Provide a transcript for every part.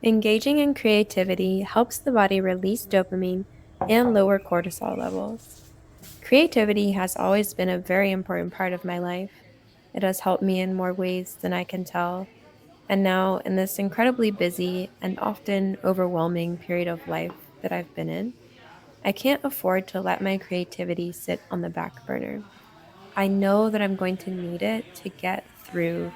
Engaging in creativity helps the body release dopamine and lower cortisol levels. Creativity has always been a very important part of my life. It has helped me in more ways than I can tell. And now, in this incredibly busy and often overwhelming period of life that I've been in, I can't afford to let my creativity sit on the back burner. I know that I'm going to need it to get through.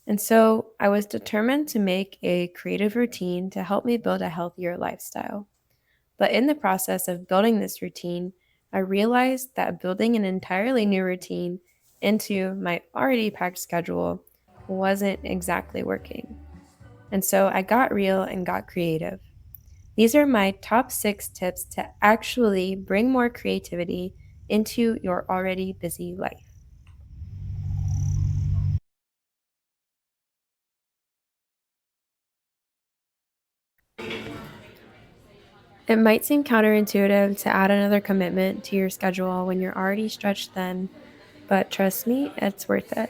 And so I was determined to make a creative routine to help me build a healthier lifestyle. But in the process of building this routine, I realized that building an entirely new routine into my already packed schedule wasn't exactly working. And so I got real and got creative. These are my top 6 tips to actually bring more creativity into your already busy life. It might seem counterintuitive to add another commitment to your schedule when you're already stretched thin, but trust me, it's worth it.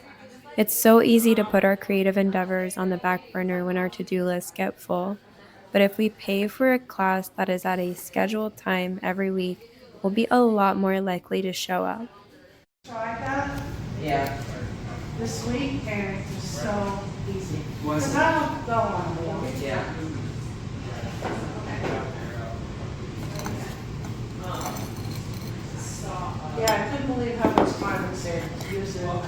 It's so easy to put our creative endeavors on the back burner when our to-do lists get full. But if we pay for a class that is at a scheduled time every week, we'll be a lot more likely to show up. Tried that Yeah. this week and it's just so easy. Was Because it? I don't go on a walk. Yeah. Yeah, I couldn't believe how much time was there to use it. Well,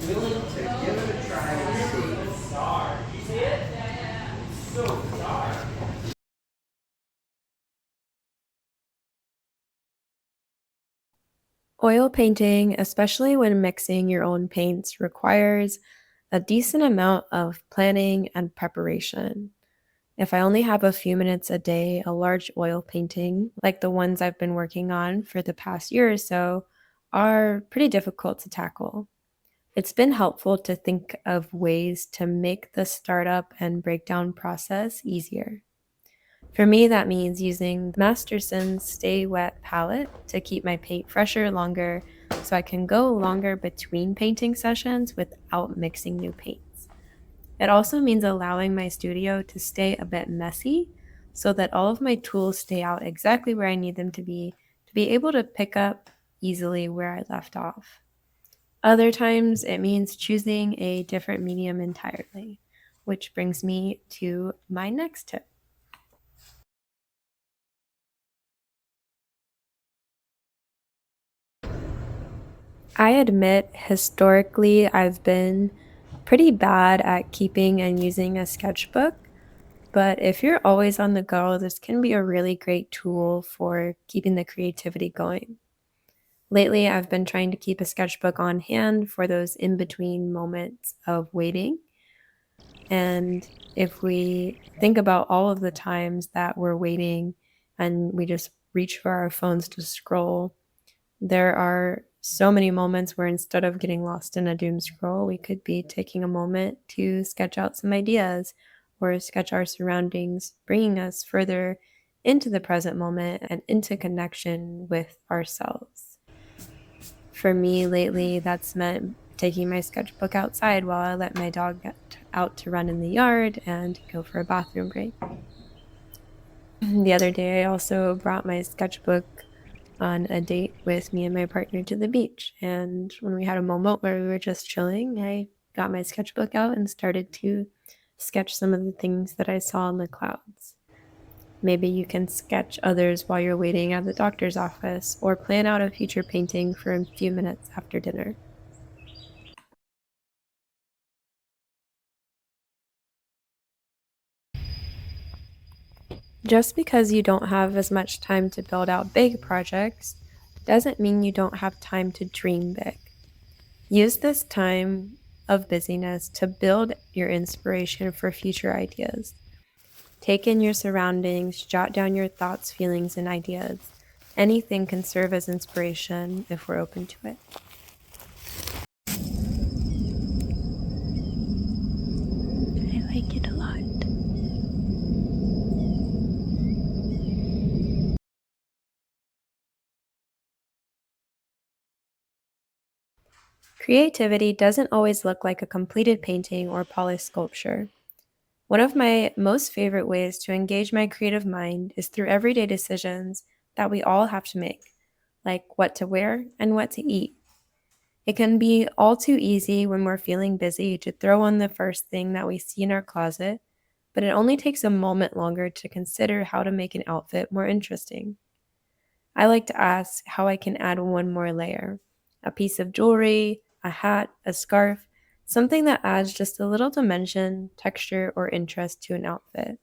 willing to give it a try and see. Oil painting, especially when mixing your own paints, requires a decent amount of planning and preparation. If I only have a few minutes a day, a large oil painting, like the ones I've been working on for the past year or so, are pretty difficult to tackle. It's been helpful to think of ways to make the startup and breakdown process easier. For me, that means using Masterson's Stay Wet palette to keep my paint fresher longer so I can go longer between painting sessions without mixing new paints. It also means allowing my studio to stay a bit messy so that all of my tools stay out exactly where I need them to be able to pick up easily where I left off. Other times, it means choosing a different medium entirely, which brings me to my next tip. I admit historically I've been pretty bad at keeping and using a sketchbook, but if you're always on the go, this can be a really great tool for keeping the creativity going. Lately, I've been trying to keep a sketchbook on hand for those in between moments of waiting. And if we think about all of the times that we're waiting and we just reach for our phones to scroll, there are so many moments where instead of getting lost in a doom scroll, we could be taking a moment to sketch out some ideas or sketch our surroundings, bringing us further into the present moment and into connection with ourselves. For me lately, that's meant taking my sketchbook outside while I let my dog get out to run in the yard and go for a bathroom break. The other day, I also brought my sketchbook on a date with me and my partner to the beach. And when we had a moment where we were just chilling, I got my sketchbook out and started to sketch some of the things that I saw in the clouds. Maybe you can sketch others while you're waiting at the doctor's office or plan out a future painting for a few minutes after dinner. Just because you don't have as much time to build out big projects doesn't mean you don't have time to dream big. Use this time of busyness to build your inspiration for future ideas. Take in your surroundings, jot down your thoughts, feelings, and ideas. Anything can serve as inspiration if we're open to it. I like it a lot. Creativity doesn't always look like a completed painting or polished sculpture. One of my most favorite ways to engage my creative mind is through everyday decisions that we all have to make, like what to wear and what to eat. It can be all too easy when we're feeling busy to throw on the first thing that we see in our closet, but it only takes a moment longer to consider how to make an outfit more interesting. I like to ask how I can add one more layer: a piece of jewelry, a hat, a scarf, something that adds just a little dimension, texture, or interest to an outfit.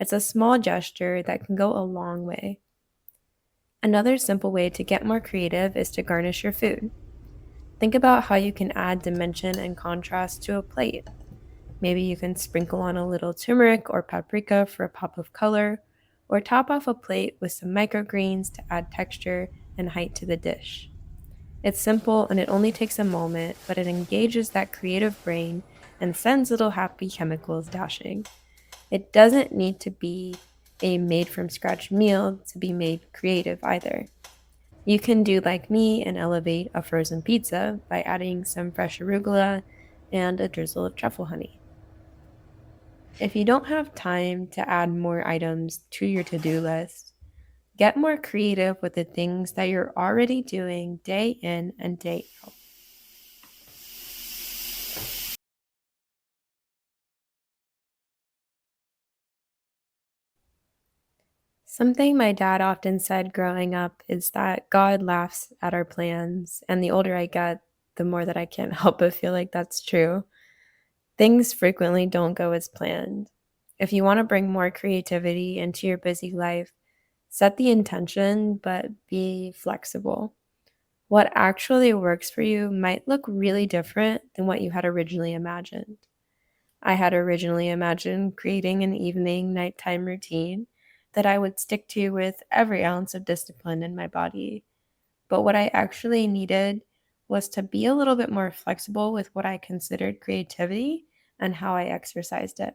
It's a small gesture that can go a long way. Another simple way to get more creative is to garnish your food. Think about how you can add dimension and contrast to a plate. Maybe you can sprinkle on a little turmeric or paprika for a pop of color, or top off a plate with some microgreens to add texture and height to the dish. It's simple and it only takes a moment, but it engages that creative brain and sends little happy chemicals dashing. It doesn't need to be a made from scratch meal to be made creative either. You can do like me and elevate a frozen pizza by adding some fresh arugula and a drizzle of truffle honey. If you don't have time to add more items to your to-do list, get more creative with the things that you're already doing day in and day out. Something my dad often said growing up is that God laughs at our plans, and the older I get, the more that I can't help but feel like that's true. Things frequently don't go as planned. If you want to bring more creativity into your busy life, set the intention, but be flexible. What actually works for you might look really different than what you had originally imagined. I had originally imagined creating an evening nighttime routine that I would stick to with every ounce of discipline in my body. But what I actually needed was to be a little bit more flexible with what I considered creativity and how I exercised it.